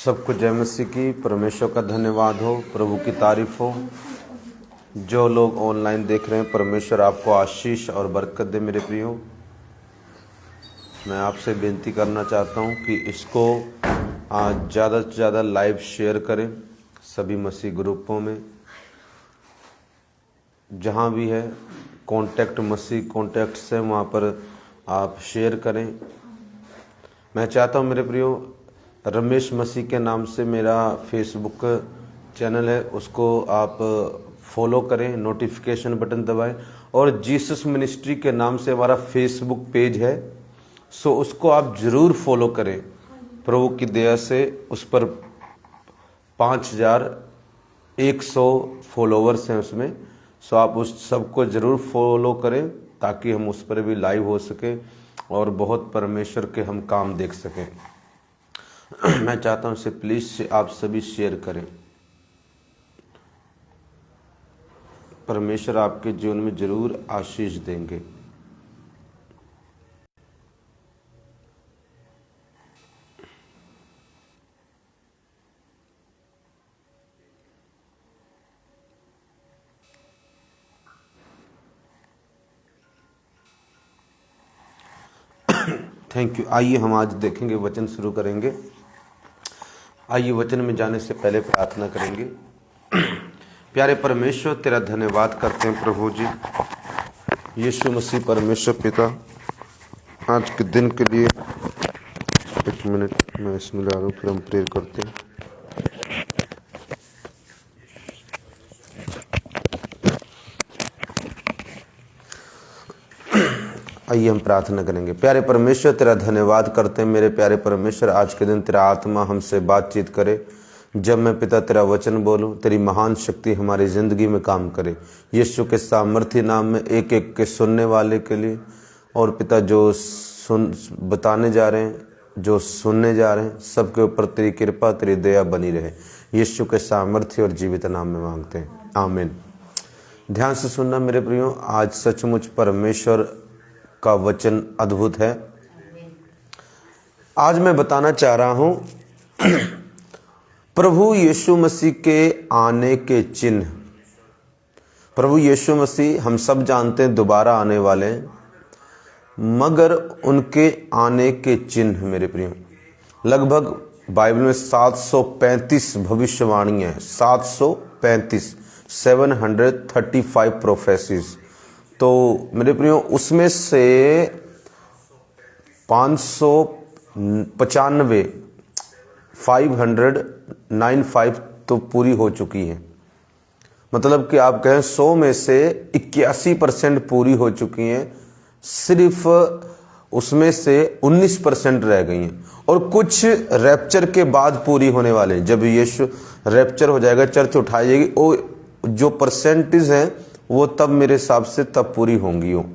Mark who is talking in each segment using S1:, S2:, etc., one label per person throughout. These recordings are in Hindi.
S1: सबको जय मसीह की। परमेश्वर का धन्यवाद हो, प्रभु की तारीफ हो। जो लोग ऑनलाइन देख रहे हैं, परमेश्वर आपको आशीष और बरकत दे। मेरे प्रियो, मैं आपसे बेनती करना चाहता हूं कि इसको ज़्यादा से ज़्यादा लाइव शेयर करें सभी मसीह ग्रुपों में, जहां भी है कॉन्टैक्ट मसीह कॉन्टैक्ट्स है, वहाँ पर आप शेयर करें। मैं चाहता हूं मेरे प्रियो, रमेश मसीह के नाम से मेरा फेसबुक चैनल है, उसको आप फॉलो करें, नोटिफिकेशन बटन दबाएं। और जीसस मिनिस्ट्री के नाम से हमारा फेसबुक पेज है, सो उसको आप ज़रूर फॉलो करें। प्रभु की दया से उस पर 5100 फॉलोवर्स हैं उसमें, सो आप उस सबको ज़रूर फॉलो करें ताकि हम उस पर भी लाइव हो सके और बहुत परमेश्वर के हम काम देख सकें। मैं चाहता हूं इसे प्लीज़ आप सभी शेयर करें। परमेश्वर आपके जीवन में जरूर आशीष देंगे। Thank you. आइए हम आज देखेंगे, वचन शुरू करेंगे। आइए वचन में जाने से पहले प्रार्थना करेंगे। प्यारे परमेश्वर, तेरा धन्यवाद करते हैं प्रभु जी। यीशु मसीह परमेश्वर पिता, आज के दिन के लिए एक मिनट मैं इसमें ला रहा हूँ, फिर हम प्रेयर करते हैं। आइए हम प्रार्थना करेंगे। प्यारे परमेश्वर, तेरा धन्यवाद करते हैं मेरे प्यारे परमेश्वर। आज के दिन तेरा आत्मा हमसे बातचीत करे। जब मैं पिता तेरा वचन बोलूं, तेरी महान शक्ति हमारी ज़िंदगी में काम करे। यीशु के सामर्थ्य नाम में एक एक के सुनने वाले के लिए, और पिता जो बताने जा रहे हैं, जो सुनने जा रहे हैं, सबके ऊपर तेरी कृपा तेरी दया बनी रहे। यीशु के सामर्थ्य और जीवित नाम में मांगते हैं, आमीन। ध्यान से सुनना मेरे प्रियो, आज सचमुच परमेश्वर का वचन अद्भुत है। आज मैं बताना चाह रहा हूं प्रभु यीशु मसीह के आने के चिन्ह। प्रभु यीशु मसीह हम सब जानते हैं दोबारा आने वाले हैं, मगर उनके आने के चिन्ह मेरे प्रियो, लगभग बाइबल में 735 भविष्यवाणियां हैं। 735 प्रोफेसीज। तो मेरे प्रियो, उसमें से 595 तो पूरी हो चुकी हैं। मतलब कि आप कहें 100 में से 81% पूरी हो चुकी हैं। सिर्फ उसमें से 19% रह गई हैं, और कुछ रैप्चर के बाद पूरी होने वाले हैं। जब यीशु रैप्चर हो जाएगा, चर्च उठाई जाएगी, वो जो परसेंटेज हैं वो तब मेरे हिसाब से तब पूरी होंगी। हो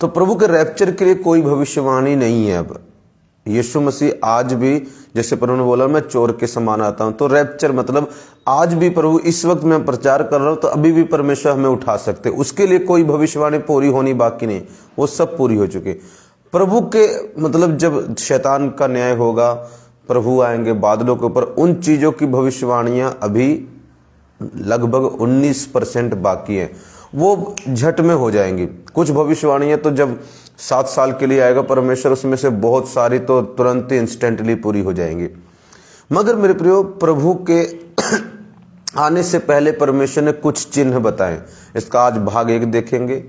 S1: तो प्रभु के रैप्चर के लिए कोई भविष्यवाणी नहीं है। अब यीशु मसीह आज भी, जैसे प्रभु ने बोला मैं चोर के समान आता हूं, तो रैप्चर मतलब आज भी प्रभु, इस वक्त मैं प्रचार कर रहा हूं तो अभी भी परमेश्वर हमें उठा सकते। उसके लिए कोई भविष्यवाणी पूरी होनी बाकी नहीं, वो सब पूरी हो चुकी। प्रभु के मतलब जब शैतान का न्याय होगा, प्रभु आएंगे बादलों के ऊपर, उन चीजों की भविष्यवाणियां अभी लगभग 19% बाकी है, वो झट में हो जाएंगी। कुछ भविष्यवाणियां तो जब 7 साल के लिए आएगा परमेश्वर, उसमें से बहुत सारी तो तुरंत ही इंस्टेंटली पूरी हो जाएंगी। मगर मेरे प्रियो, प्रभु के आने से पहले परमेश्वर ने कुछ चिन्ह बताए। इसका आज भाग 1 देखेंगे,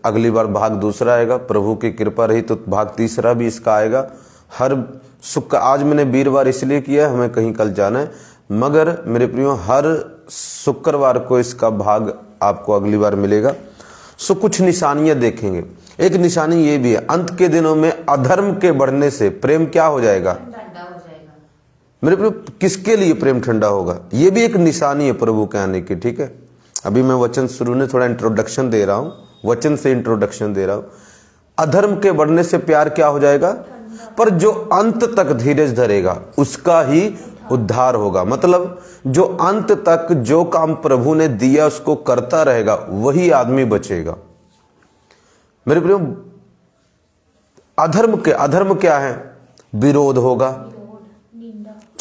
S1: अगली बार भाग 2 आएगा। प्रभु की कृपा रही तो भाग 3 भी इसका आएगा। हर शुक्र, आज मैंने वीरवार इसलिए किया, हमें कहीं कल जाना है, मगर मेरे प्रियो हर शुक्रवार को इसका भाग आपको अगली बार मिलेगा। सो कुछ निशानियां देखेंगे। एक निशानी ये भी है, अंत के दिनों में अधर्म के बढ़ने से प्रेम क्या हो जाएगा? ठंडा हो जाएगा। मेरे प्रियो, किसके लिए प्रेम ठंडा होगा? ये भी एक निशानी है प्रभु के आने की। ठीक है, अभी मैं वचन शुरू में थोड़ा इंट्रोडक्शन दे रहा हूं, वचन से इंट्रोडक्शन दे रहा हूं। अधर्म के बढ़ने से प्यार क्या हो जाएगा? पर जो अंत तक धीरज धरेगा उसका ही उद्धार होगा। मतलब जो अंत तक जो काम प्रभु ने दिया उसको करता रहेगा, वही आदमी बचेगा। मेरे प्रियो, अधर्म क्या है? विरोध होगा,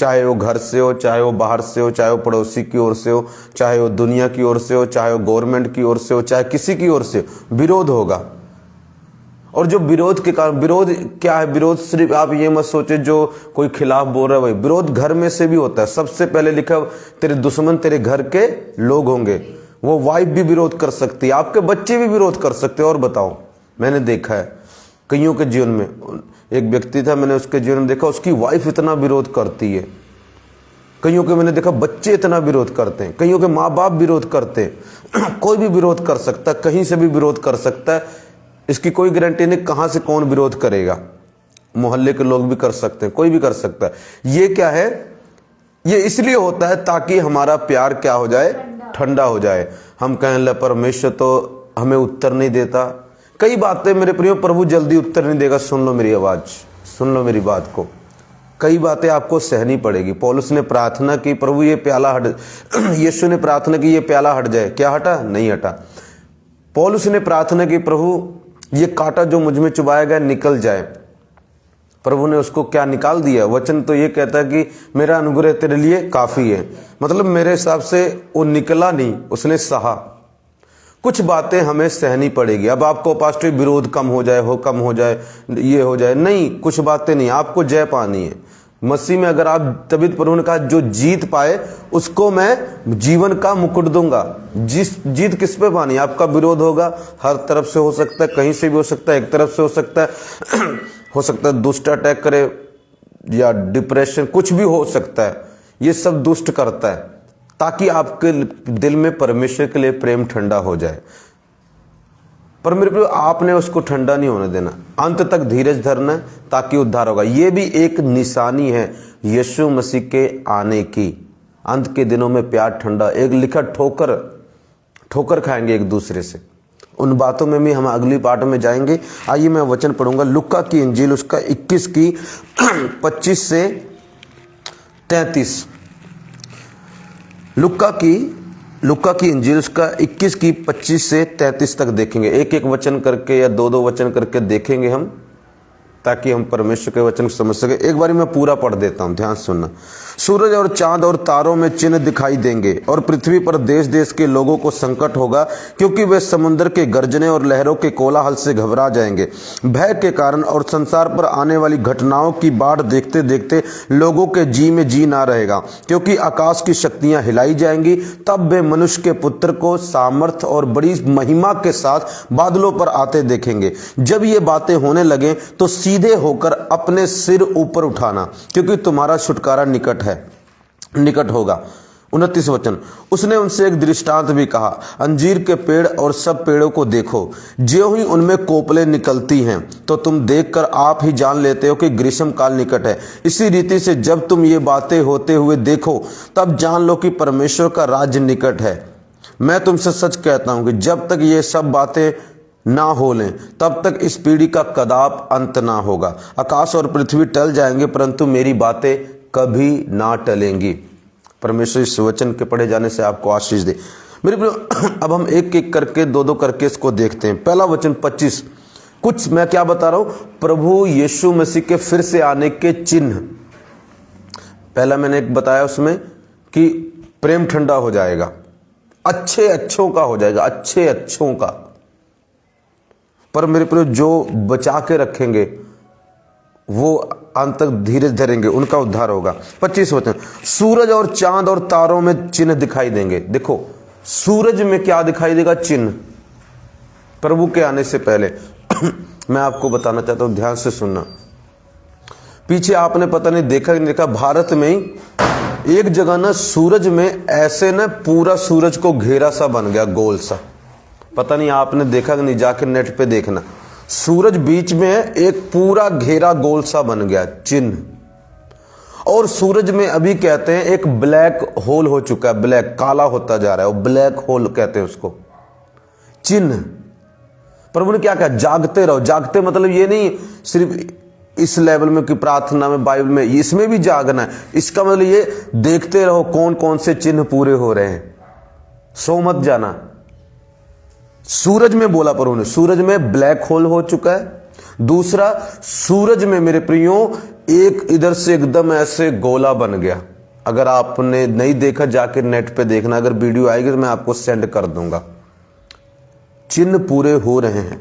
S1: चाहे वो घर से हो, चाहे वो बाहर से हो, चाहे वो पड़ोसी की ओर से हो, चाहे वो दुनिया की ओर से हो, चाहे वो गवर्नमेंट की ओर से हो, चाहे किसी की ओर से हो, विरोध होगा। और जो विरोध के कारण, विरोध क्या है? विरोध सिर्फ आप ये मत सोचे जो कोई खिलाफ बोल रहा है वही, विरोध घर में से भी होता है। सबसे पहले लिखा तेरे दुश्मन तेरे घर के लोग होंगे। वो वाइफ भी विरोध कर सकती है, आपके बच्चे भी विरोध कर सकते हैं। और बताओ, मैंने देखा है कईयों के जीवन में, एक व्यक्ति था, मैंने उसके जीवन में देखा उसकी वाइफ इतना विरोध करती है, कईयों के मैंने देखा बच्चे इतना विरोध करते हैं, कईयों के माँ बाप विरोध करते हैं। कोई भी विरोध कर सकता है, कहीं से भी विरोध कर सकता है, इसकी कोई गारंटी नहीं कहां से कौन विरोध करेगा। मोहल्ले के लोग भी कर सकते हैं, कोई भी कर सकता है। ये क्या है? ये इसलिए होता है ताकि हमारा प्यार क्या हो जाए? ठंडा हो जाए। हम कहें ले परमेश्वर तो हमें उत्तर नहीं देता। कई बातें मेरे प्रियो प्रभु जल्दी उत्तर नहीं देगा। सुन लो मेरी आवाज, सुन लो मेरी बात को। कई बातें आपको सहनी पड़ेगी। पौलुस ने प्रार्थना की, प्रभु ये प्याला हट, यीशु ने प्रार्थना की ये प्याला हट जाए, क्या हटा? नहीं हटा। पौलुस ने प्रार्थना की, प्रभु ये कांटा जो मुझ में चुभाया गया निकल जाए। प्रभु ने उसको क्या निकाल दिया? वचन तो ये कहता है कि मेरा अनुग्रह तेरे लिए काफी है। मतलब मेरे हिसाब से वो निकला नहीं, उसने सहा। कुछ बातें हमें सहनी पड़ेगी। अब आपको पास्टर विरोध कम हो जाए, कम हो जाए, ये हो जाए, नहीं, कुछ बातें नहीं, आपको जय पानी है मसीह में। अगर आप तभी प्रभु ने कहा जो जीत पाए उसको मैं जीवन का मुकुट दूंगा। जीत किस पे पानी? आपका विरोध होगा, हर तरफ से हो सकता है, कहीं से भी हो सकता है, एक तरफ से हो सकता है हो सकता है दुष्ट अटैक करे या डिप्रेशन, कुछ भी हो सकता है। ये सब दुष्ट करता है ताकि आपके दिल में परमेश्वर के लिए प्रेम ठंडा हो जाए। पर मेरे प्रिय, आपने उसको ठंडा नहीं होने देना, अंत तक धीरज धरना है ताकि उद्धार होगा। यह भी एक निशानी है यीशु मसीह के आने की। अंत के दिनों में प्यार ठंडा, एक लिखा ठोकर खाएंगे एक दूसरे से। उन बातों में भी हम अगली पार्ट में जाएंगे। आइए मैं वचन पढ़ूंगा, लुक्का की इंजील उसका 21 की 25 से 33। लुक्का की इंजील उसका 21 की 25 से 33 तक देखेंगे। एक एक वचन करके या दो दो वचन करके देखेंगे हम, ताकि हम परमेश्वर के वचन को समझ सके। एक बारी मैं पूरा पढ़ देता हूं, ध्यान सुनना। सूरज और चांद और तारों में चिन्ह दिखाई देंगे और पृथ्वी पर देश देश के लोगों को संकट होगा, क्योंकि वे समुद्र के गर्जने और लहरों के कोलाहल से घबरा जाएंगे। भय के कारण और संसार पर आने वाली घटनाओं की बाढ़ देखते देखते लोगों के जी में जी ना रहेगा, क्योंकि आकाश की शक्तियां हिलाई जाएंगी। तब वे मनुष्य के पुत्र को सामर्थ और बड़ी महिमा के साथ बादलों पर आते देखेंगे। जब ये बातें होने लगे तो सीधे होकर अपने सिर ऊपर उठाना, क्योंकि तुम्हारा छुटकारा निकट होगा। 29 वचन। उसने उनसे एक दृष्टांत भी कहा, अंजीर के पेड़ और सब पेड़ों को देखो, ज्यों ही उनमें कोपलें निकलती हैं तो तुम देखकर आप ही जान लेते हो कि ग्रीष्म काल निकट है। इसी रीति से जब तुम ये बातें होते हुए देखो तब जान लो कि परमेश्वर का राज्य निकट है। मैं तुमसे सच कहता हूं कि जब तक ये सब बातें ना हो लें तब तक इस पीढ़ी का कदाप अंत ना होगा। आकाश और पृथ्वी टल जाएंगे परंतु मेरी बातें कभी ना टलेंगी। परमेश्वर इस वचन के पढ़े जाने से आपको आशीष दे। मेरे प्रिय, अब हम एक एक करके दो दो करके इसको देखते हैं। पहला वचन 25। कुछ मैं क्या बता रहा हूं? प्रभु यीशु मसीह के फिर से आने के चिन्ह। पहला मैंने एक बताया उसमें कि प्रेम ठंडा हो जाएगा, अच्छे अच्छों का हो जाएगा, अच्छे अच्छों का। पर मेरे प्रिय, जो बचा के रखेंगे वो अंत तक धीरज धरेंगे, उनका उद्धार होगा। 25 वचन। सूरज और चांद और तारों में चिन्ह दिखाई देंगे। देखो, सूरज में क्या दिखाई देगा? चिन्ह। प्रभु के आने से पहले मैं आपको बताना चाहता हूं, ध्यान से सुनना। पीछे आपने पता नहीं देखा नहीं देखा, भारत में ही एक जगह ना सूरज में ऐसे ना पूरा सूरज को घेरा सा बन गया, गोल सा। पता नहीं आपने देखा कि नहीं, जाके नेट पे देखना। सूरज बीच में है, एक पूरा घेरा गोल सा बन गया, चिन्ह। और सूरज में अभी कहते हैं एक ब्लैक होल हो चुका है, ब्लैक काला होता जा रहा है, वो ब्लैक होल कहते हैं उसको, चिन्ह। प्रभु ने क्या कहा? जागते रहो। जागते मतलब ये नहीं सिर्फ इस लेवल में कि प्रार्थना में, बाइबल में, इसमें भी जागना है। इसका मतलब ये देखते रहो कौन कौन से चिन्ह पूरे हो रहे हैं, सो मत जाना। सूरज में बोला प्रभु ने, सूरज में ब्लैक होल हो चुका है। दूसरा, सूरज में मेरे प्रियो एक इधर से एकदम ऐसे गोला बन गया। अगर आपने नहीं देखा जाके नेट पे देखना, अगर वीडियो आएगी तो मैं आपको सेंड कर दूंगा। चिन्ह पूरे हो रहे हैं।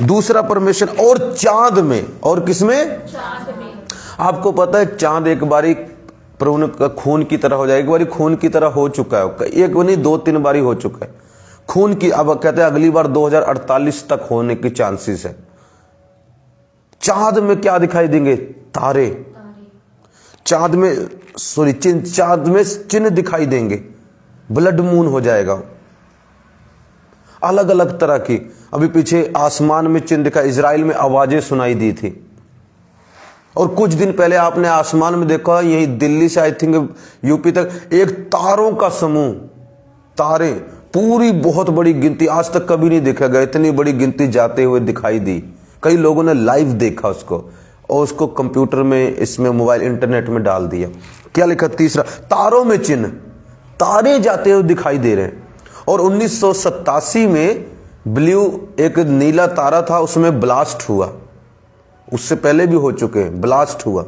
S1: दूसरा परमेश्वर और चांद में, और किसमें? चांद में। आपको पता है चांद एक बारी प्रभु ने खून की तरह हो जाए, एक बारी खून की तरह हो चुका है, एक नहीं 2-3 बारी हो चुका है खून की। अब कहते हैं अगली बार 2048 तक होने की चांसेस है। चांद में क्या दिखाई देंगे? तारे। चांद में चांद में चिन्ह दिखाई देंगे, ब्लड मून हो जाएगा, अलग अलग तरह की। अभी पीछे आसमान में चिन्ह दिखा, इजराइल में आवाजें सुनाई दी थी। और कुछ दिन पहले आपने आसमान में देखा, यही दिल्ली से आई थिंक यूपी तक एक तारों का समूह, तारे पूरी बहुत बड़ी गिनती, आज तक कभी नहीं देखा गया, इतनी बड़ी गिनती जाते हुए दिखाई दी। कई लोगों ने लाइव देखा उसको और उसको कंप्यूटर में, इसमें मोबाइल इंटरनेट में डाल दिया। क्या लिखा? तीसरा, तारों में चिन्ह, तारे जाते हुए दिखाई दे रहे हैं। और 1987 में ब्लू एक नीला तारा था, उसमें ब्लास्ट हुआ, उससे पहले भी हो चुके हैं, ब्लास्ट हुआ।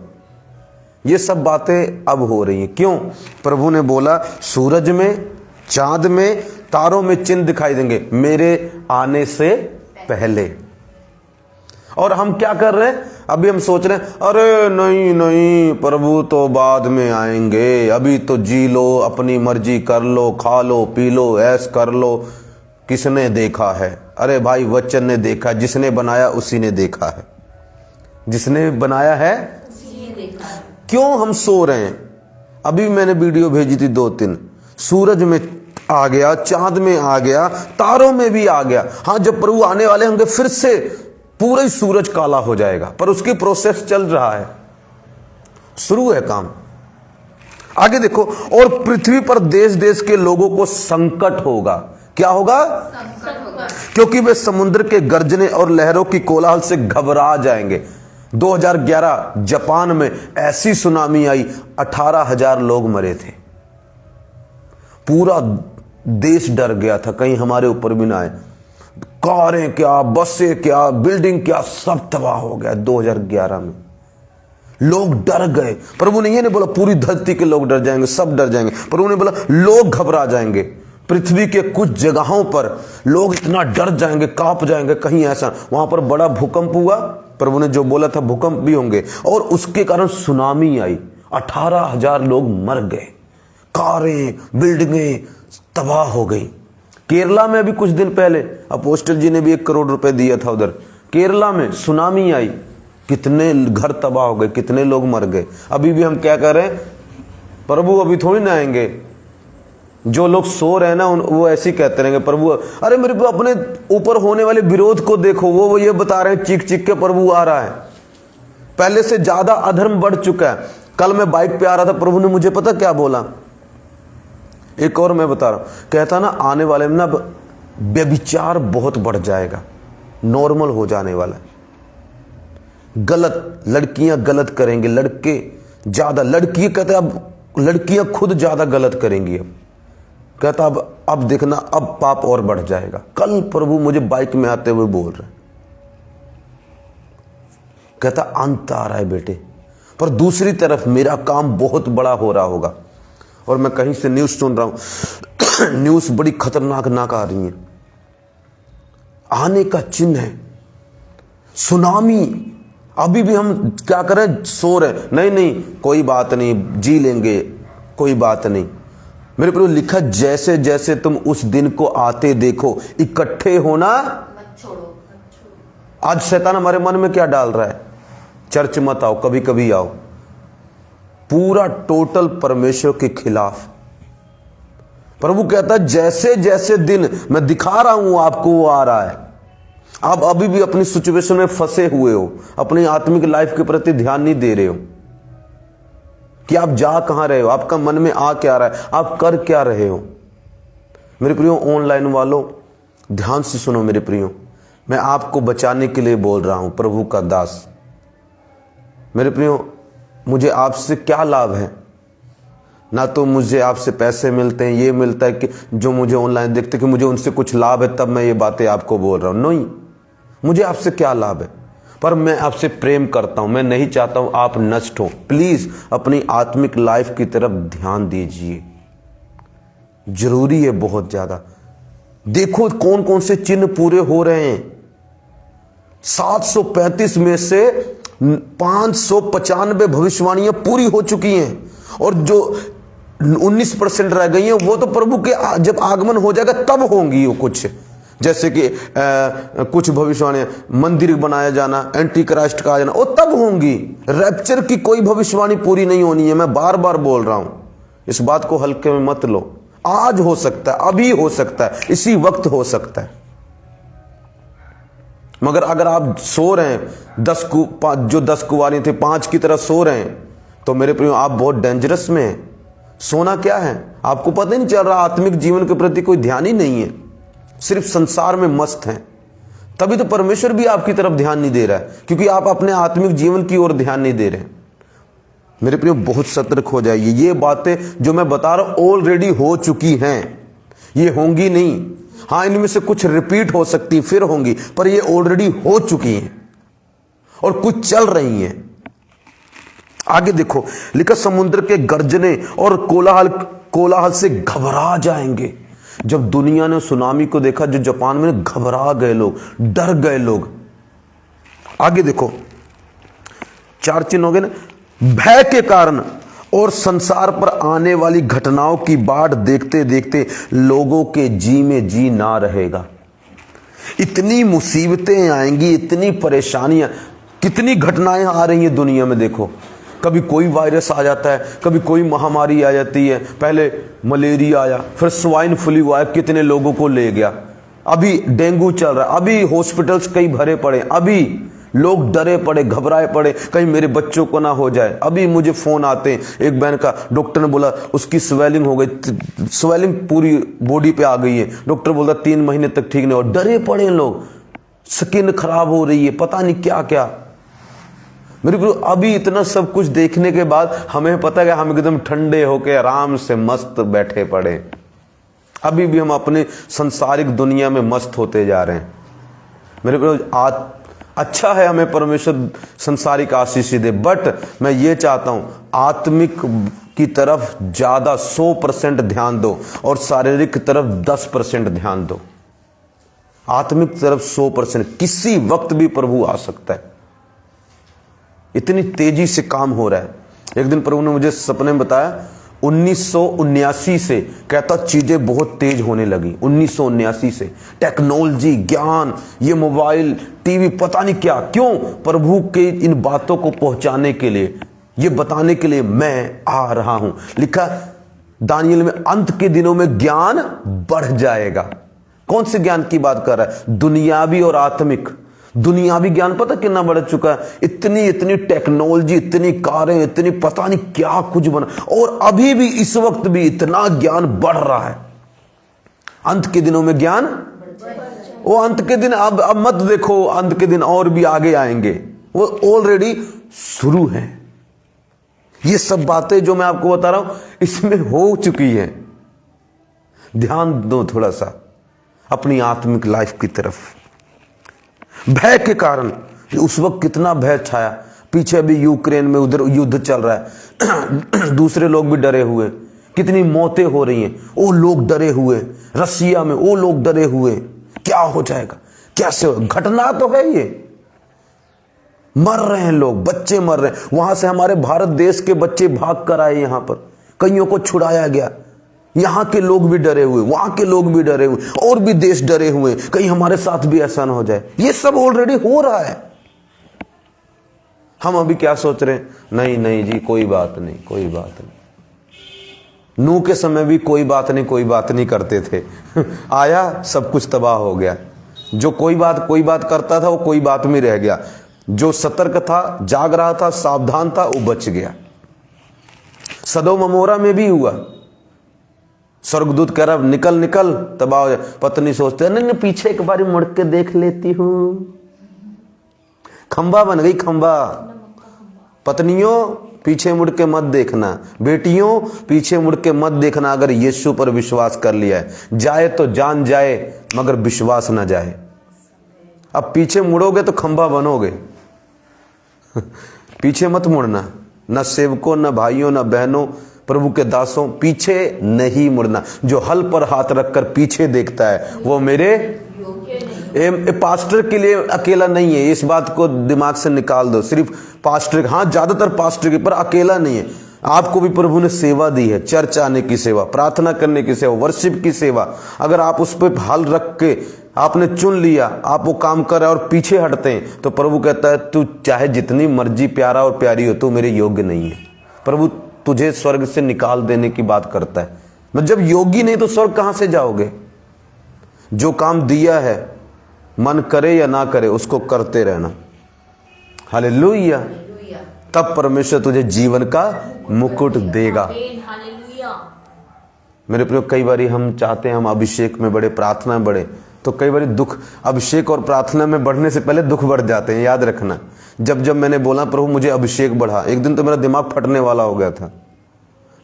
S1: ये सब बातें अब हो रही हैं। क्यों? प्रभु ने बोला सूरज में, चांद में, तारों में चिन्ह दिखाई देंगे मेरे आने से पहले। और हम क्या कर रहे हैं? अभी हम सोच रहे हैं अरे नहीं नहीं, प्रभु तो बाद में आएंगे, अभी तो जी लो, अपनी मर्जी कर लो, खा लो, पी लो, ऐश कर लो। किसने देखा है? अरे भाई वचन ने देखा, जिसने बनाया उसी ने देखा है, जिसने बनाया है उसी ने देखा है। क्यों हम सो रहे हैं? अभी मैंने वीडियो भेजी थी 2-3, सूरज में आ गया, चांद में आ गया, तारों में भी आ गया। हाँ, जब प्रभु आने वाले होंगे फिर से पूरा ही सूरज काला हो जाएगा, पर उसकी प्रोसेस चल रहा है, शुरू है काम। आगे देखो, और पृथ्वी पर देश देश के लोगों को संकट होगा। क्या होगा? संकट होगा, क्योंकि वे समुद्र के गर्जने और लहरों की कोलाहल से घबरा जाएंगे। 2011 जापान में ऐसी सुनामी आई, 18,000 लोग मरे थे, पूरा देश डर गया था कहीं हमारे ऊपर भी ना आए। कारें क्या, बसें क्या, बिल्डिंग क्या, सब तबाह हो गया। 2011 में लोग डर गए। प्रभु ने ये नहीं बोला पूरी धरती के लोग डर जाएंगे, सब डर जाएंगे। प्रभु ने बोला लोग घबरा जाएंगे। पृथ्वी के कुछ जगहों पर लोग इतना डर जाएंगे, कांप जाएंगे, कहीं ऐसा। वहां पर बड़ा भूकंप हुआ, प्रभु ने जो बोला था भूकंप भी होंगे, और उसके कारण सुनामी आई, 18,000 लोग मर गए, कारें, बिल्डिंगें तबाह हो गई। केरला में अभी कुछ दिन पहले अपोस्टल जी ने भी 1 करोड़ रुपए दिया था, उधर केरला में सुनामी आई, कितने घर तबाह हो गए, कितने लोग मर गए। अभी भी हम क्या कर रहे हैं? प्रभु अभी थोड़ी ना आएंगे। जो लोग सो रहे हैं ना, वो ऐसे ही कहते रहेंगे प्रभु, अरे मेरे को अपने ऊपर होने वाले विरोध को देखो, वो ये बता रहे हैं चीख चीख के प्रभु आ रहा है। पहले से ज्यादा अधर्म बढ़ चुका है। कल मैं बाइक पे आ रहा था, प्रभु ने मुझे पता क्या बोला, एक और मैं बता रहा हूं, कहता ना आने वाले में ना व्यभिचार बहुत बढ़ जाएगा, नॉर्मल हो जाने वाला है। गलत, लड़कियां गलत करेंगे, लड़के ज्यादा, लड़की कहते अब लड़कियां खुद ज्यादा गलत करेंगी। अब कहता अब देखना, अब पाप और बढ़ जाएगा। कल प्रभु मुझे बाइक में आते हुए बोल रहे, कहता अंत आ रहा है बेटे, पर दूसरी तरफ मेरा काम बहुत बड़ा हो रहा होगा। और मैं कहीं से न्यूज सुन रहा हूं, न्यूज बड़ी खतरनाक नाक आ रही है, आने का चिन्ह है सुनामी। अभी भी हम क्या करें? सो रहे, नहीं नहीं कोई बात नहीं, जी लेंगे, कोई बात नहीं। मेरे पर लिखा, जैसे जैसे तुम उस दिन को आते देखो, इकट्ठे होना मत छोड़ो। आज शैतान हमारे मन में क्या डाल रहा है? चर्च मत आओ, कभी कभी आओ, पूरा टोटल परमेश्वर के खिलाफ। प्रभु कहता है जैसे जैसे दिन मैं दिखा रहा हूं आपको, वो आ रहा है। आप अभी भी अपनी सिचुएशन में फंसे हुए हो, अपनी आत्मिक लाइफ के प्रति ध्यान नहीं दे रहे हो कि आप जा कहां रहे हो, आपका मन में आ क्या रहा है, आप कर क्या रहे हो। मेरे प्रियो ऑनलाइन वालों, ध्यान से सुनो मेरे प्रियो, मैं आपको बचाने के लिए बोल रहा हूं, प्रभु का दास। मेरे प्रियो, मुझे आपसे क्या लाभ है? ना तो मुझे आपसे पैसे मिलते हैं, ये मिलता है कि जो मुझे ऑनलाइन देखते कि मुझे उनसे कुछ लाभ है, तब मैं ये बातें आपको बोल रहा हूं। नहीं, मुझे आपसे क्या लाभ है? पर मैं आपसे प्रेम करता हूं, मैं नहीं चाहता हूं आप नष्ट हो। प्लीज अपनी आत्मिक लाइफ की तरफ ध्यान दीजिए, जरूरी है बहुत ज्यादा। देखो कौन कौन से चिन्ह पूरे हो रहे हैं। 735 में से 595 भविष्यवाणियां पूरी हो चुकी हैं, और जो 19% रह गई हैं वो तो प्रभु के जब आगमन हो जाएगा तब होंगी। वो कुछ जैसे कि कुछ भविष्यवाणियां, मंदिर बनाया जाना, एंटी क्राइस्ट का आ जाना, वो तब होंगी। रैप्चर की कोई भविष्यवाणी पूरी नहीं होनी है। मैं बार बार बोल रहा हूं, इस बात को हल्के में मत लो। आज हो सकता है, अभी हो सकता है, इसी वक्त हो सकता है। मगर अगर आप सो रहे हैं 10 कुंवारी थे 5 की तरह सो रहे हैं, तो मेरे प्रियो आप बहुत डेंजरस में हैं। सोना क्या है आपको पता ही नहीं चल रहा, आत्मिक जीवन के प्रति कोई ध्यान ही नहीं है, सिर्फ संसार में मस्त हैं। तभी तो परमेश्वर भी आपकी तरफ ध्यान नहीं दे रहा है, क्योंकि आप अपने आत्मिक जीवन की ओर ध्यान नहीं दे रहे हैं। मेरे प्रियो बहुत सतर्क हो जाइए। ये बातें जो मैं बता रहा हूं ऑलरेडी हो चुकी हैं, ये होंगी नहीं। हाँ, इनमें से कुछ रिपीट हो सकती फिर होंगी, पर ये ऑलरेडी हो चुकी हैं और कुछ चल रही हैं। आगे देखो, लिखा समुद्र के गर्जने और कोलाहल से घबरा जाएंगे। जब दुनिया ने सुनामी को देखा, जो जापान में, घबरा गए लोग, डर गए लोग। आगे देखो 4 चिन्ह हो गए ना, भय के कारण और संसार पर आने वाली घटनाओं की बाट देखते देखते लोगों के जी में जी ना रहेगा। इतनी मुसीबतें आएंगी, इतनी परेशानियां, कितनी घटनाएं आ रही हैं दुनिया में। देखो, कभी कोई वायरस आ जाता है, कभी कोई महामारी आ जाती है। पहले मलेरिया आया, फिर स्वाइन फ्लू आया, कितने लोगों को ले गया। अभी डेंगू चल रहा है, अभी हॉस्पिटल्स कई भरे पड़े, अभी लोग डरे पड़े, घबराए पड़े, कहीं मेरे बच्चों को ना हो जाए। अभी मुझे फोन आते हैं, एक बहन का, डॉक्टर ने बोला उसकी स्वेलिंग हो गई, स्वेलिंग पूरी बॉडी पे आ गई है। डॉक्टर बोलता 3 महीने तक ठीक नहीं हो। डरे पड़े लोग, स्किन खराब हो रही है, पता नहीं क्या क्या। मेरे को अभी इतना सब कुछ देखने के बाद हमें पता है कि हम एकदम ठंडे होके आराम से मस्त बैठे पड़े। अभी भी हम अपने सांसारिक दुनिया में मस्त होते जा रहे हैं। मेरे को अच्छा है हमें परमेश्वर संसारिक आशीष दे, बट मैं ये चाहता हूं आत्मिक की तरफ ज्यादा 100% ध्यान दो और शारीरिक तरफ 10% ध्यान दो। आत्मिक तरफ 100%, किसी वक्त भी प्रभु आ सकता है। इतनी तेजी से काम हो रहा है। एक दिन प्रभु ने मुझे सपने में बताया 1979 से, कहता चीजें बहुत तेज होने लगी। 1979 से टेक्नोलॉजी, ज्ञान, ये मोबाइल, टीवी, पता नहीं क्या, क्यों? प्रभु के इन बातों को पहुंचाने के लिए, ये बताने के लिए मैं आ रहा हूं। लिखा दानियल में, अंत के दिनों में ज्ञान बढ़ जाएगा। कौन से ज्ञान की बात कर रहा है? दुनियावी और आत्मिक। दुनियावी ज्ञान पता कितना बढ़ चुका है, इतनी टेक्नोलॉजी, इतनी कारें, इतनी पता नहीं क्या कुछ बना, और अभी भी इस वक्त भी इतना ज्ञान बढ़ रहा है। अंत के दिनों में ज्ञान, वो अंत के दिन अब मत देखो, अंत के दिन और भी आगे आएंगे, वो ऑलरेडी शुरू है। ये सब बातें जो मैं आपको बता रहा हूं इसमें हो चुकी है। ध्यान दो थोड़ा सा अपनी आत्मिक लाइफ की तरफ। भय के कारण, उस वक्त कितना भय छाया। पीछे भी यूक्रेन में उधर युद्ध चल रहा है, दूसरे लोग भी डरे हुए, कितनी मौतें हो रही हैं, वो लोग डरे हुए। रसिया में वो लोग डरे हुए, क्या हो जाएगा, कैसे हो? घटना तो है, ये मर रहे हैं लोग, बच्चे मर रहे हैं। वहां से हमारे भारत देश के बच्चे भाग कर आए, यहां पर कईयों को छुड़ाया गया। यहां के लोग भी डरे हुए, वहां के लोग भी डरे हुए, और भी देश डरे हुए, कहीं हमारे साथ भी ऐसा ना हो जाए। ये सब ऑलरेडी हो रहा है। हम अभी क्या सोच रहे हैं? नहीं नहीं जी, कोई बात नहीं, कोई बात नहीं। नूह के समय भी कोई बात नहीं करते थे आया, सब कुछ तबाह हो गया। जो कोई बात करता था वो कोई बात में रह गया। जो सतर्क था, जाग रहा था, सावधान था, वो बच गया। सदोम अमोरा में भी हुआ। स्वर्गदूत कह रहा निकल निकल, तबाह हो जाए। पत्नी सोचते नहीं, पीछे एक बार मुड़ के देख लेती हूं। खंबा बन गई, खंबा। पत्नियों पीछे मुड़ के मत देखना, बेटियों पीछे मुड़ के मत देखना। अगर यीशु पर विश्वास कर लिया है, जाए तो जान जाए, मगर विश्वास ना जाए। अब पीछे मुड़ोगे तो खंबा बनोगे। पीछे मत मुड़ना, न सेवकों, न भाइयों, न बहनों, प्रभु के दासों, पीछे नहीं मुड़ना। जो हल पर हाथ रखकर पीछे देखता है वो मेरे पास्टर के लिए अकेला नहीं है। इस बात को दिमाग से निकाल दो। सिर्फ पास्टर, हाँ ज्यादातर पास्टर के, पर अकेला नहीं है। आपको भी प्रभु ने सेवा दी है, चर्च आने की सेवा, प्रार्थना करने की सेवा, वर्शिप की सेवा। अगर आप उस पर हल रख के आपने चुन लिया, आप वो काम कर रहे और पीछे हटते हैं, तो प्रभु कहता है तू चाहे जितनी मर्जी प्यारा और प्यारी हो, तू मेरे योग्य नहीं है। प्रभु तुझे स्वर्ग से निकाल देने की बात करता है। मतलब जब योगी नहीं तो स्वर्ग कहां से जाओगे? जो काम दिया है, मन करे या ना करे, उसको करते रहना। हालेलुया। तब परमेश्वर तुझे जीवन का मुकुट देगा। मेरे प्रियो, कई बार हम चाहते हैं हम अभिषेक में बढ़े, प्रार्थना में बढ़े, तो कई बार दुख, अभिषेक और प्रार्थना में बढ़ने से पहले दुख बढ़ जाते हैं। याद रखना, जब मैंने बोला प्रभु मुझे अभिषेक बढ़ा, एक दिन तो मेरा दिमाग फटने वाला हो गया था।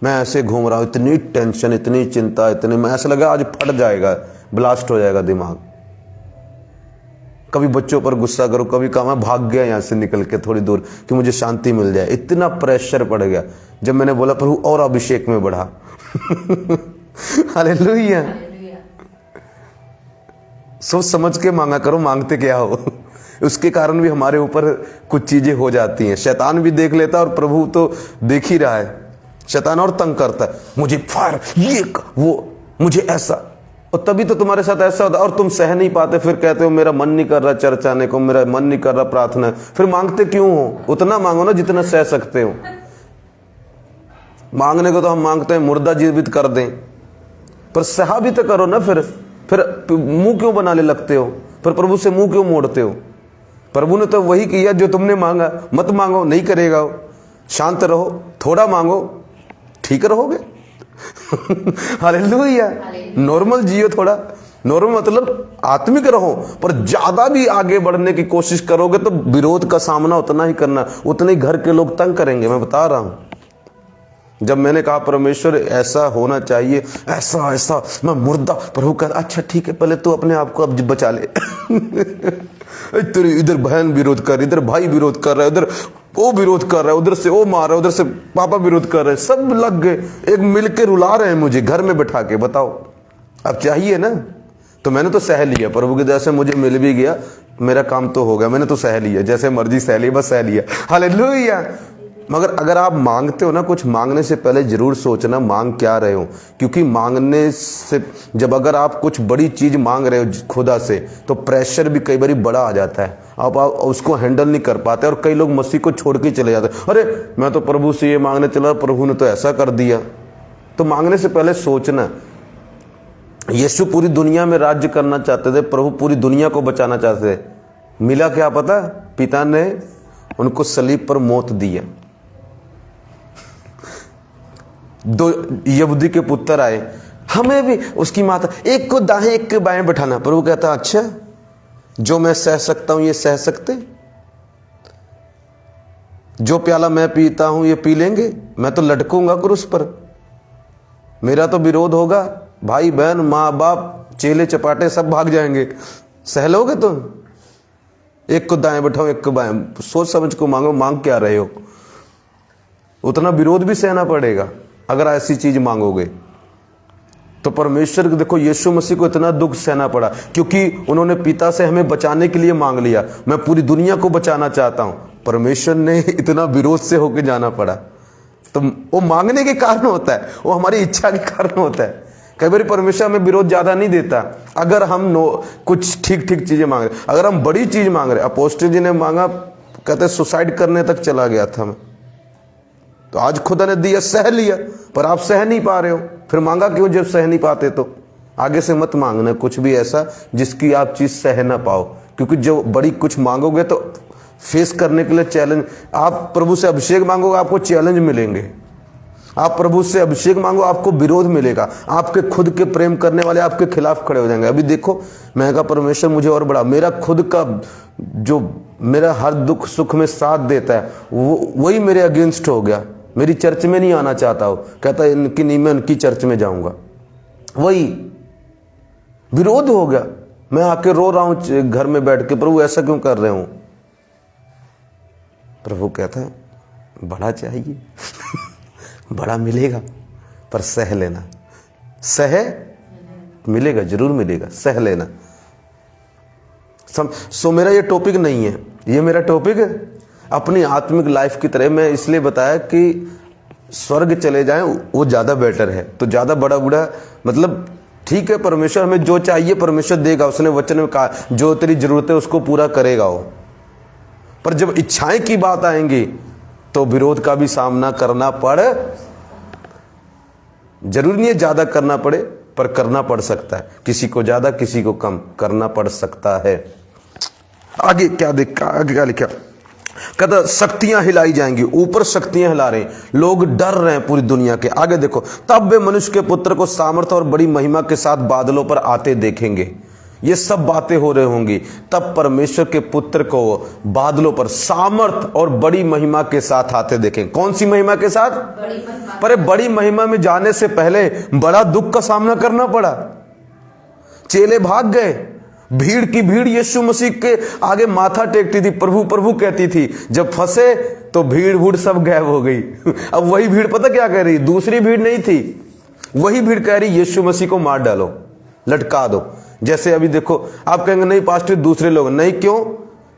S1: मैं ऐसे घूम रहा हूं, इतनी टेंशन, इतनी चिंता, इतनी, मैं ऐसा लगा आज फट जाएगा, ब्लास्ट हो जाएगा दिमाग। कभी बच्चों पर गुस्सा करो, कभी कहा मैं भाग गया यहां से निकल के थोड़ी दूर कि मुझे शांति मिल जाए। इतना प्रेशर पड़ गया। जब मैंने बोला प्रभु और अभिषेक में बढ़ा। हालेलुया। सोच समझ के मांगा करो, मांगते क्या हो। उसके कारण भी हमारे ऊपर कुछ चीजें हो जाती हैं। शैतान भी देख लेता और प्रभु तो देख ही रहा है। शैतान और तंग करता है, मुझे फायर, ये वो, मुझे ऐसा, और तभी तो तुम्हारे साथ ऐसा होता है और तुम सह नहीं पाते। फिर कहते हो मेरा मन नहीं कर रहा चर्च आने को, मेरा मन नहीं कर रहा प्रार्थना। फिर मांगते क्यों हो? उतना मांगो ना जितना सह सकते हो। मांगने को तो हम मांगते हैं मुर्दा जीवित कर दें, पर सहा भी तो करो ना। फिर मुंह क्यों बनाने लगते हो? फिर प्रभु से मुंह क्यों मोड़ते हो? प्रभु ने तो वही किया जो तुमने मांगा। मत मांगो, नहीं करेगा वो। शांत रहो, थोड़ा मांगो, ठीक रहोगे। हालेलुया। नॉर्मल जियो, थोड़ा नॉर्मल मतलब आत्मिक रहो, पर ज्यादा भी आगे बढ़ने की कोशिश करोगे तो विरोध का सामना उतना ही करना, उतने ही घर के लोग तंग करेंगे। मैं बता रहा हूं। जब मैंने कहा परमेश्वर ऐसा होना चाहिए, ऐसा ऐसा, मैं मुर्दा, प्रभु कहता अच्छा ठीक है, पहले तू अपने आप को अब बचा ले। तेरे इधर बहन विरोध कर, इधर भाई विरोध कर रहा है, उधर वो विरोध कर रहा है, उधर से वो मार रहा है, उधर से पापा विरोध कर रहे हैं, सब लग गए, एक मिलके रुला रहे हैं मुझे घर में बैठा के। बताओ अब चाहिए ना? तो मैंने तो सह लिया, प्रभु की दया से मुझे मिल भी गया, मेरा काम तो हो गया, मैंने तो सह लिया, जैसे मर्जी सह लिया, बस सह लिया। हालेलुया। मगर अगर आप मांगते हो ना, कुछ मांगने से पहले जरूर सोचना मांग क्या रहे हो। क्योंकि मांगने से, जब अगर आप कुछ बड़ी चीज मांग रहे हो खुदा से, तो प्रेशर भी कई बार बड़ा आ जाता है। आप उसको हैंडल नहीं कर पाते और कई लोग मसीह को छोड़ के चले जाते हैं। अरे मैं तो प्रभु से ये मांगने चला, प्रभु ने तो ऐसा कर दिया। तो मांगने से पहले सोचना। यीशु पूरी दुनिया में राज्य करना चाहते थे, प्रभु पूरी दुनिया को बचाना चाहते थे। मिला क्या पता? पिता ने उनको सलीब पर मौत दी। दो यहूदी के पुत्र आए, हमें भी उसकी माता, एक को दाएं एक को बाएं बैठाना। प्रभु कहता अच्छा, जो मैं सह सकता हूं ये सह सकते? जो प्याला मैं पीता हूं ये पी लेंगे? मैं तो लटकूंगा क्रूस पर, मेरा तो विरोध होगा, भाई बहन माँ बाप चेले चपाटे सब भाग जाएंगे। सह लोगे तुम? एक को दाएं बैठाओ एक को बाएं। सोच समझ को मांगो, मांग क्या रहे हो? उतना विरोध भी सहना पड़ेगा अगर ऐसी चीज मांगोगे। तो परमेश्वर को देखो, यीशु मसीह को इतना दुख सहना पड़ा क्योंकि उन्होंने पिता से हमें बचाने के लिए मांग लिया, मैं पूरी दुनिया को बचाना चाहता हूं। परमेश्वर ने इतना विरोध से होकर जाना पड़ा। तो वो मांगने के कारण होता है, वो हमारी इच्छा के कारण होता है। कई बार परमेश्वर हमें विरोध ज्यादा नहीं देता अगर हम कुछ ठीक ठीक चीजें मांग रहे। अगर हम बड़ी चीज मांग रहे, अपोस्टल जी ने मांगा, कहते सुसाइड करने तक चला गया था मैं, तो आज खुदा ने दिया, सह लिया, पर आप सह नहीं पा रहे हो। फिर मांगा क्यों जब सह नहीं पाते? तो आगे से मत मांगना कुछ भी ऐसा जिसकी आप चीज सह ना पाओ, क्योंकि जो बड़ी कुछ मांगोगे तो फेस करने के लिए चैलेंज। आप प्रभु से अभिषेक मांगोगे, आपको चैलेंज मिलेंगे। आप प्रभु से अभिषेक मांगो, आपको विरोध मिलेगा। आपके खुद के प्रेम करने वाले आपके खिलाफ खड़े हो जाएंगे। अभी देखो, मैं कहा परमेश्वर मुझे और बड़ा, मेरा खुद का जो मेरा हर दुख सुख में साथ देता है वही मेरे अगेंस्ट हो गया। मेरी चर्च में नहीं आना चाहता हो, कहता है इनकी नहीं, मैं उनकी चर्च में जाऊंगा। वही विरोध हो गया। मैं आके रो रहा हूं घर में बैठ के, प्रभु ऐसा क्यों कर रहे हूं? प्रभु कहता है बड़ा चाहिए बड़ा मिलेगा, पर सह लेना। सह मिलेगा, जरूर मिलेगा, सह लेना। सो मेरा ये टॉपिक नहीं है, ये मेरा टॉपिक अपनी आत्मिक लाइफ की तरह। मैं इसलिए बताया कि स्वर्ग चले जाएं वो ज्यादा बेटर है। तो ज्यादा बड़ा बूढ़ा मतलब ठीक है, परमेश्वर हमें जो चाहिए परमेश्वर देगा। उसने वचन में कहा जो तेरी जरूरत है उसको पूरा करेगा वो। पर जब इच्छाएं की बात आएंगी तो विरोध का भी सामना करना पड़े। जरूरी नहीं है ज्यादा करना पड़े, पर करना पड़ सकता है। किसी को ज्यादा किसी को कम करना पड़ सकता है। आगे क्या लिखा? कहता शक्तियां हिलाई जाएंगी। ऊपर शक्तियां हिला रहे हैं, लोग डर रहे हैं पूरी दुनिया के। आगे देखो, तब वे मनुष्य के पुत्र को सामर्थ और बड़ी महिमा के साथ बादलों पर आते देखेंगे। ये सब बातें हो रही होंगी। तब परमेश्वर के पुत्र को बादलों पर सामर्थ और बड़ी महिमा के साथ आते देखें। कौन सी महिमा के साथ? पर बड़ी महिमा में जाने से पहले बड़ा दुख का सामना करना पड़ा। चेले भाग गए, भीड़ की भीड़ यीशु मसीह के आगे माथा टेकती थी, प्रभु प्रभु कहती थी। जब फंसे तो भीड़ सब गायब हो गई। अब वही भीड़ पता क्या कह रही? दूसरी भीड़ नहीं थी, वही भीड़ कह रही यीशु मसीह को मार डालो, लटका दो। जैसे अभी देखो, आप कहेंगे नहीं पास्टर दूसरे लोग नहीं, क्यों?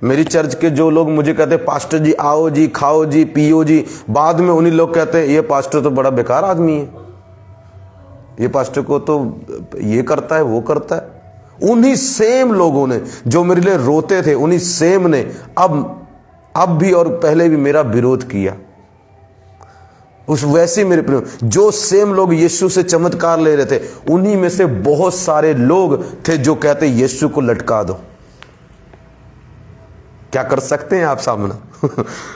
S1: मेरी चर्च के जो लोग मुझे कहते हैं पास्टर जी आओ जी, खाओ जी, पियो जी, बाद में उन्हीं लोग कहते हैं ये पास्टर तो बड़ा बेकार आदमी है, ये पास्टर को तो ये करता है वो करता है। उन्हीं सेम लोगों ने जो मेरे लिए रोते थे, उन्हीं सेम ने अब भी और पहले भी मेरा विरोध किया। उस वैसे मेरे प्रिय, जो सेम लोग यीशु से चमत्कार ले रहे थे, उन्हीं में से बहुत सारे लोग थे जो कहते यीशु को लटका दो। क्या कर सकते हैं आप सामना?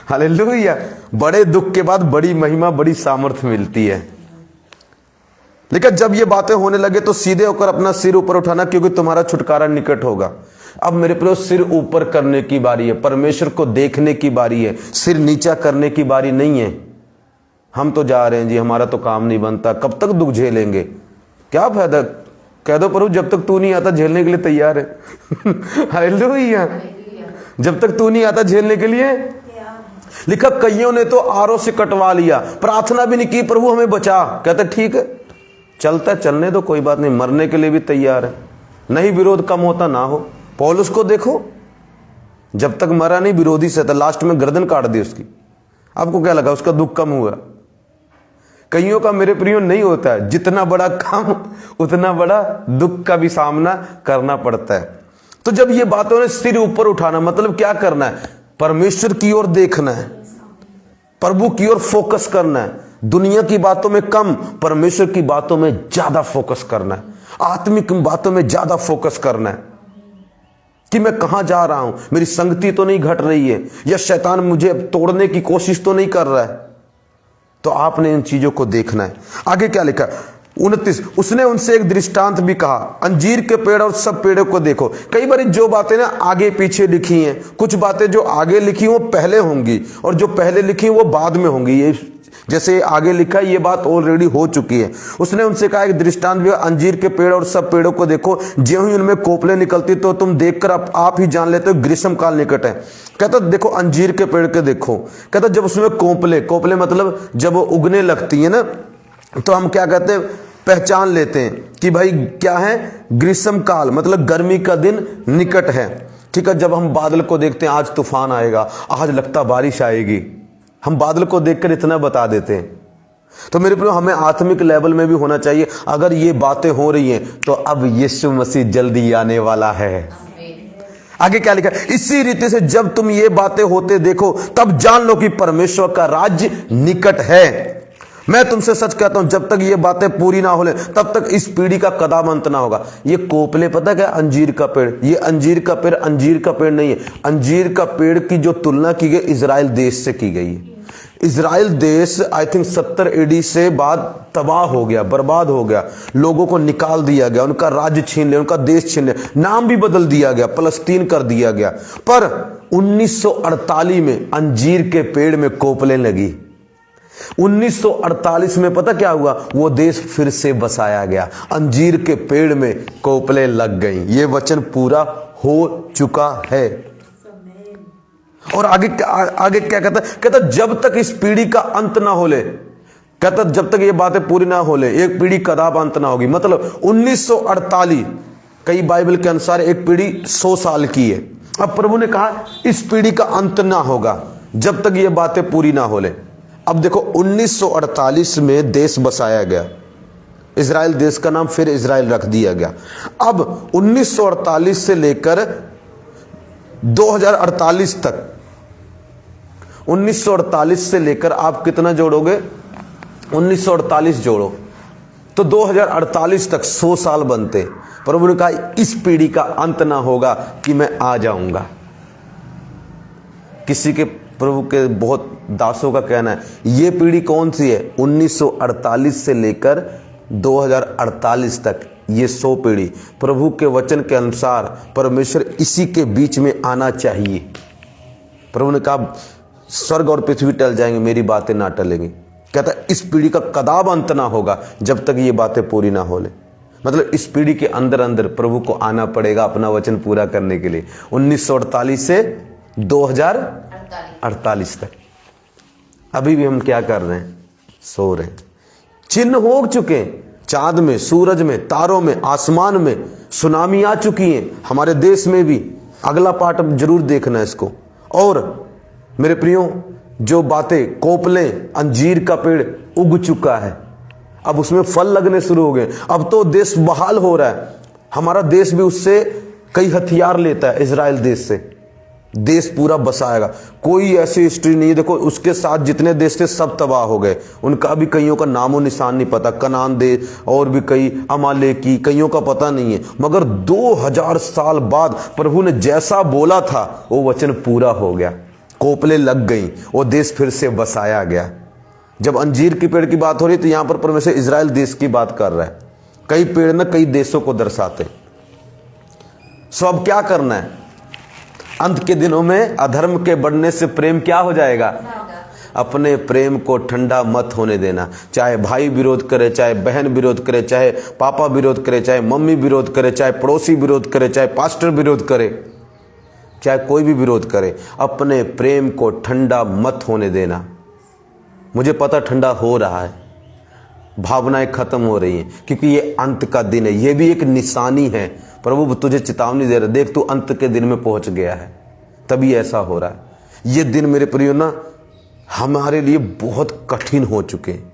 S1: हालेलुया। बड़े दुख के बाद बड़ी महिमा, बड़ी सामर्थ्य मिलती है। लेकिन जब ये बातें होने लगे तो सीधे होकर अपना सिर ऊपर उठाना, क्योंकि तुम्हारा छुटकारा निकट होगा। अब मेरे प्रिय, सिर ऊपर करने की बारी है, परमेश्वर को देखने की बारी है, सिर नीचा करने की बारी नहीं है। हम तो जा रहे हैं जी, हमारा तो काम नहीं बनता, कब तक दुख झेलेंगे? क्या फायदा? कह दो प्रभु जब तक तू नहीं आता झेलने के लिए तैयार है। हालेलुया। जब तक तू नहीं आता झेलने के लिए। लिखा कईयों ने तो आरों से कटवा लिया, प्रार्थना भी नहीं की प्रभु हमें बचा। कहते ठीक है चलता है, चलने दो, कोई बात नहीं, मरने के लिए भी तैयार है। नहीं विरोध कम होता ना हो। पौलुस को देखो, जब तक मरा नहीं विरोधी से था, लास्ट में गर्दन काट दी उसकी। आपको क्या लगा उसका दुख कम हुआ? कईयों का मेरे प्रियो नहीं होता है। जितना बड़ा काम उतना बड़ा दुख का भी सामना करना पड़ता है। तो जब ये बातों ने सिर ऊपर उठाना मतलब क्या करना है? परमेश्वर की ओर देखना है, प्रभु की ओर फोकस करना है। दुनिया की बातों में कम, परमेश्वर की बातों में ज्यादा फोकस करना है। आत्मिक बातों में ज्यादा फोकस करना है कि मैं कहां जा रहा हूं, मेरी संगति तो नहीं घट रही है, या शैतान मुझे तोड़ने की कोशिश तो नहीं कर रहा है। तो आपने इन चीजों को देखना है। आगे क्या लिखा? 29, उसने उनसे एक दृष्टांत भी कहा, अंजीर के पेड़ और सब पेड़ों को देखो। कई बार जो बातें ना आगे पीछे लिखी हैं, कुछ बातें जो आगे लिखी वो पहले होंगी और जो पहले लिखी वो बाद में होंगी। ये जैसे आगे लिखा है ये बात ऑलरेडी हो चुकी है। उसने उनसे कहा एक दृष्टांत भी, अंजीर के पेड़ और सब पेड़ों को देखो, ज्यों ही उनमें कोपले निकलती तो तुम देखकर आप ही जान लेते हो ग्रीष्म काल निकट है। कहता देखो अंजीर के पेड़ के देखो, कहता जब उसमें कोपले मतलब जब वो उगने लगती है ना, तो हम क्या कहते हैं, पहचान लेते हैं कि भाई क्या है, ग्रीष्म काल मतलब गर्मी का दिन निकट है। ठीक है, जब हम बादल को देखते हैं आज तूफान आएगा, आज लगता बारिश आएगी, हम बादल को देखकर इतना बता देते हैं। तो मेरे प्रियो हमें आत्मिक लेवल में भी होना चाहिए। अगर ये बातें हो रही हैं तो अब यीशु मसीह जल्दी आने वाला है। आगे क्या लिखा? इसी रीति से जब तुम ये बातें होते देखो तब जान लो कि परमेश्वर का राज्य निकट है। मैं तुमसे सच कहता हूं जब तक ये बातें पूरी ना हो ले तब तक इस पीढ़ी का कदम अंत ना होगा। ये कोपले पता क्या? अंजीर का पेड़। ये अंजीर का पेड़ अंजीर का पेड़ नहीं है। अंजीर का पेड़ की जो तुलना की गई इजराइल देश से की गई है। इजराइल देश आई थिंक 70 AD से बाद तबाह हो गया, बर्बाद हो गया, लोगों को निकाल दिया गया, उनका राज्य छीन लिया, उनका देश छीन लिया, नाम भी बदल दिया गया, फलस्तीन कर दिया गया। पर 1948 में अंजीर के पेड़ में कोपलें लगी। 1948 में पता क्या हुआ? वो देश फिर से बसाया गया, अंजीर के पेड़ में कोपलें लग गई। ये वचन पूरा हो चुका है। और आगे क्या कहता है? कहता जब तक इस पीढ़ी का अंत ना हो ले, कहता जब तक ये बातें पूरी ना हो ले, एक पीढ़ी कदाप अंत ना होगी। मतलब 1948, कई बाइबल के अनुसार एक पीढ़ी 100 साल की है। अब प्रभु ने कहा इस पीढ़ी का अंत ना होगा जब तक ये बातें पूरी ना हो ले। अब देखो 1948 में देश बसाया गया, इजराइल देश का नाम फिर इजराइल रख दिया गया। अब 1948 से लेकर 2048 तक, 1948 से लेकर आप कितना जोड़ोगे? 1948 जोड़ो तो 2048 तक 100 साल बनते। प्रभु ने कहा इस पीढ़ी का अंत ना होगा कि मैं आ जाऊंगा। किसी के, प्रभु के बहुत दासों का कहना है ये पीढ़ी कौन सी है? 1948 से लेकर 2048 तक, ये 100 पीढ़ी। प्रभु के वचन के अनुसार परमेश्वर इसी के बीच में आना चाहिए। प्रभु ने कहा स्वर्ग और पृथ्वी टल जाएंगे, मेरी बातें ना टलेंगी। कहता है इस पीढ़ी का कदाप अंत ना होगा जब तक ये बातें पूरी ना हो ले। मतलब इस पीढ़ी के अंदर अंदर प्रभु को आना पड़ेगा अपना वचन पूरा करने के लिए। 1948 से 2048 तक। अभी भी हम क्या कर रहे हैं? सो रहे हैं। चिन्ह हो चुके हैं, चांद में, सूरज में, तारों में, आसमान में सुनामी आ चुकी है, हमारे देश में भी। अगला पार्ट जरूर देखना है इसको। और मेरे प्रियो, जो बातें, कोपले, अंजीर का पेड़ उग चुका है, अब उसमें फल लगने शुरू हो गए। अब तो देश बहाल हो रहा है। हमारा देश भी उससे कई हथियार लेता है, इजराइल देश से। देश पूरा बसाएगा, कोई ऐसी हिस्ट्री नहीं है। देखो उसके साथ जितने देश थे सब तबाह हो गए, उनका भी कईयों का नामो निशान नहीं पता। कनान देश और भी कई, अमालेकी, कईयों का पता नहीं है। मगर 2000 साल बाद प्रभु ने जैसा बोला था वो वचन पूरा हो गया। कोपले लग गई, वो देश फिर से बसाया गया। जब अंजीर की पेड़ की बात हो रही तो यहां पर परमेश्वर इजराइल देश की बात कर रहा है। कई पेड़ न कई देशों को दर्शाते। सो अब क्या करना है? अंत के दिनों में अधर्म के बढ़ने से प्रेम क्या हो जाएगा? अपने प्रेम को ठंडा मत होने देना। चाहे भाई विरोध करे, चाहे बहन विरोध करे, चाहे पापा विरोध करे, चाहे मम्मी विरोध करे, चाहे पड़ोसी विरोध करे, चाहे पास्टर विरोध करे, चाहे कोई भी विरोध करे, अपने प्रेम को ठंडा मत होने देना। मुझे पता ठंडा हो रहा है, भावनाएं खत्म हो रही हैं, क्योंकि ये अंत का दिन है। ये भी एक निशानी है। प्रभु तुझे चेतावनी दे रहा है, देख तू अंत के दिन में पहुंच गया है, तभी ऐसा हो रहा है। ये दिन मेरे प्रियो ना हमारे लिए बहुत कठिन हो चुके हैं।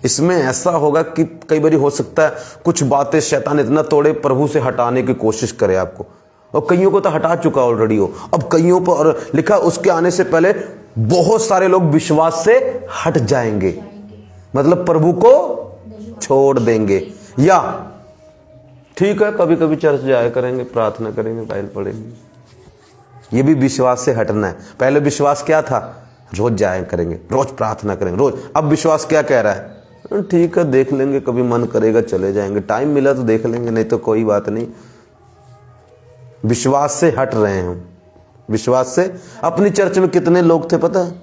S1: इसमें ऐसा होगा कि कई बार हो सकता है कुछ बातें शैतान इतना तोड़े, प्रभु से हटाने की कोशिश करे आपको, और कईयों को तो हटा चुका ऑलरेडी हो। अब कईयों पर, और लिखा उसके आने से पहले बहुत सारे लोग विश्वास से हट जाएंगे, मतलब प्रभु को छोड़ देंगे। या ठीक है, कभी कभी चर्च जाया करेंगे, प्रार्थना करेंगे, बाइबल पढ़ेंगे, ये भी विश्वास से हटना है। पहले विश्वास क्या था? रोज जाया करेंगे, रोज प्रार्थना करेंगे, रोज। अब विश्वास क्या कह रहा है? ठीक है, देख लेंगे, कभी मन करेगा चले जाएंगे, टाइम मिला तो देख लेंगे, नहीं तो कोई बात नहीं। विश्वास से हट रहे हैं हम, विश्वास से। अपनी चर्च में कितने लोग थे पता है?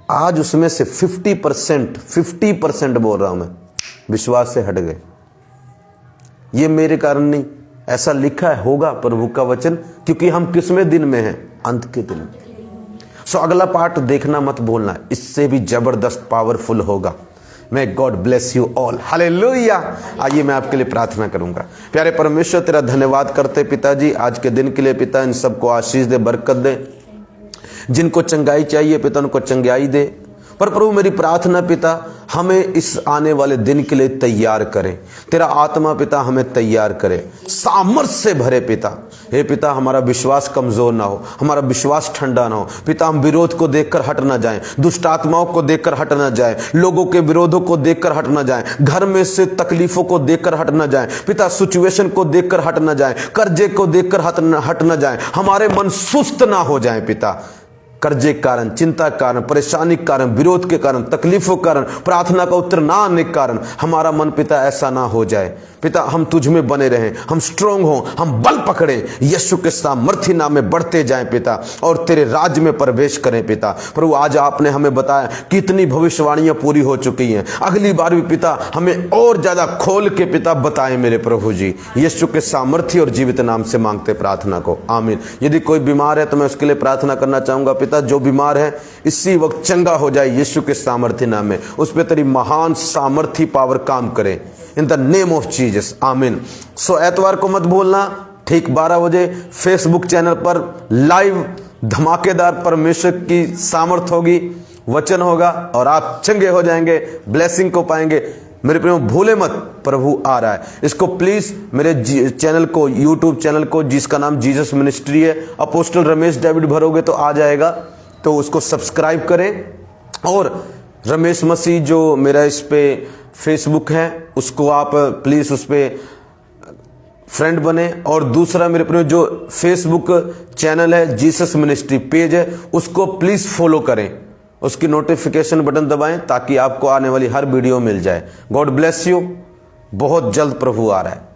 S1: आज उसमें से 50% बोल रहा हूं मैं, विश्वास से हट गए। ये मेरे कारण नहीं, ऐसा लिखा है, होगा प्रभु का वचन, क्योंकि हम किसमें दिन में हैं? अंत के दिन में। सो अगला पार्ट देखना मत भूलना, इससे भी जबरदस्त पावरफुल होगा। मैं God bless you all, hallelujah. आइए मैं आपके लिए प्रार्थना करूंगा। प्यारे परमेश्वर, तेरा धन्यवाद करते पिताजी आज के दिन के लिए। पिता इन सबको आशीष दे, बरकत दे। जिनको चंगाई चाहिए पिता उनको चंगाई दे। पर प्रभु मेरी प्रार्थना पिता, हमें इस आने वाले दिन के लिए तैयार करें। तेरा आत्मा पिता हमें तैयार करे, सामर्थ से भरे पिता। हे पिता, हमारा विश्वास कमजोर ना हो, हमारा विश्वास ठंडा ना हो पिता। हम विरोध को देखकर हट ना जाएं, दुष्ट आत्माओं को देखकर हट ना जाएं, लोगों के विरोधों को देखकर हट ना जाएं, घर में से तकलीफों को देखकर हट ना जाएं पिता, सिचुएशन को देखकर हट ना जाएं, कर्जे को देखकर हट ना जाएं। हमारे मन सुस्त ना हो जाएं पिता, कर्जे के कारण, चिंता के कारण, परेशानी के कारण, विरोध के कारण, तकलीफों के कारण, प्रार्थना का उत्तर ना आने के कारण हमारा मन पिता ऐसा ना हो जाए पिता हम तुझ में बने रहें, हम स्ट्रोंग हों, हम बल पकड़ें, यीशु के सामर्थी नाम में बढ़ते जाएं पिता, और तेरे राज्य में प्रवेश करें पिता। प्रभु आज आपने हमें बताया कितनी भविष्यवाणियां पूरी हो चुकी हैं, अगली बार भी पिता हमें और ज्यादा खोल के पिता बताएं मेरे प्रभु जी। यीशु के सामर्थी और जीवित नाम से मांगते प्रार्थना को, आमीन। यदि कोई बीमार है तो मैं उसके लिए प्रार्थना करना चाहूंगा पिता, जो बीमार है इसी वक्त चंगा हो जाए यीशु के सामर्थी नाम में, उस पर तेरी महान सामर्थी पावर काम करे in the name of Jesus, आमीन। सो एतवार को मत भूलना, ठीक 12 बजे फेसबुक चैनल पर लाइव धमाकेदार परमेश्वर की सामर्थ होगी, वचन होगा और आप चंगे हो जाएंगे, ब्लेसिंग को पाएंगे। मेरे प्रेम भूले मत, प्रभु आ रहा है। इसको प्लीज मेरे चैनल को, यूट्यूब चैनल को जिसका नाम जीसस मिनिस्ट्री है, अपोस्टल रमेश डेविड भरोगे तो आ जाएगा, तो उसको सब्सक्राइब करें। और रमेश मसीह जो मेरा इस पे फेसबुक है उसको आप प्लीज उस पे फ्रेंड बने। और दूसरा मेरे प्रेम जो फेसबुक चैनल है जीसस मिनिस्ट्री पेज है उसको प्लीज फॉलो करें, उसकी नोटिफिकेशन बटन दबाएं ताकि आपको आने वाली हर वीडियो मिल जाए। God bless you. बहुत जल्द प्रभु आ रहा है।